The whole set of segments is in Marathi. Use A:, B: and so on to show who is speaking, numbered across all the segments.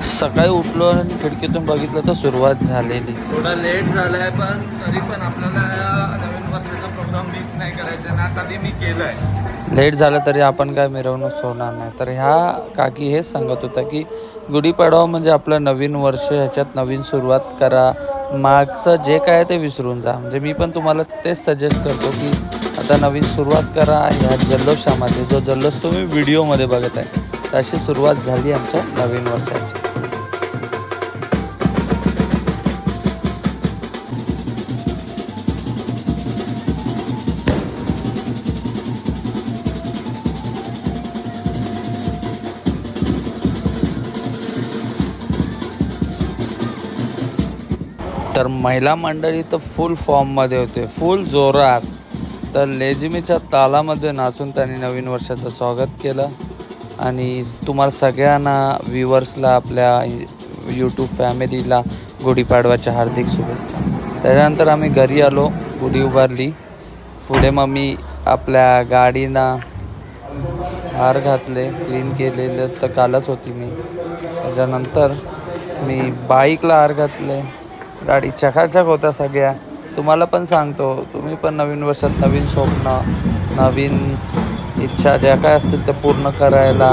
A: सकाळी उठलो आणि खिडकीतून बघितलं तर सुरुवात झालेली.
B: थोडा लेट झालाय पण तरी पण आपल्याला नवीन वर्षाचा प्रोग्राम मिस नाही करायचा ना. कधी मी केलाय.
A: लेट झालं तरी आपण काय मिरवणूक सोडणार नाही. तर ह्या काकी हेच सांगत होत्या की गुढीपाडवा म्हणजे आपलं नवीन वर्ष, ह्याच्यात नवीन सुरुवात करा, मागचं जे काय आहे ते विसरून जा. म्हणजे मी पण तुम्हाला तेच सजेस्ट करतो की आता नवीन सुरुवात करा. ह्या जल्लोषामध्ये जो जल्लोष तुम्ही व्हिडिओमध्ये बघत आहे तशी सुरुवात झाली आमच्या नवीन वर्षाची. तर महिला मंडळी तर फुल फॉर्ममध्ये होते, फुल जोरात. तर लेझिमीच्या तालामध्ये नाचून त्यांनी नवीन वर्षाचं स्वागत केलं. आणि तुम्हाला सगळ्यांना व्ह्युअर्सला, आपल्या यूट्यूब फॅमिलीला गुढीपाडव्याच्या हार्दिक शुभेच्छा. त्याच्यानंतर आम्ही घरी आलो, गुढी उभारली. पुढे मग मी आपल्या गाडीना हार घातले, क्लीन केलेलं तर कालच होती मी. त्याच्यानंतर मी बाईकला हार घातले. गाडी चकाचक होत्या सगळ्या. तुम्हाला पण सांगतो, तुम्ही पण नवीन वर्षात नवीन स्वप्न, नवीन इच्छा ज्या काय असतील त्या पूर्ण करायला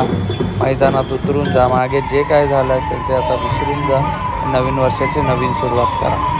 A: मैदानात उतरून जा. मागे जे काय झालं असेल ते आता विसरून जा. नवीन वर्षाची नवीन सुरुवात करा.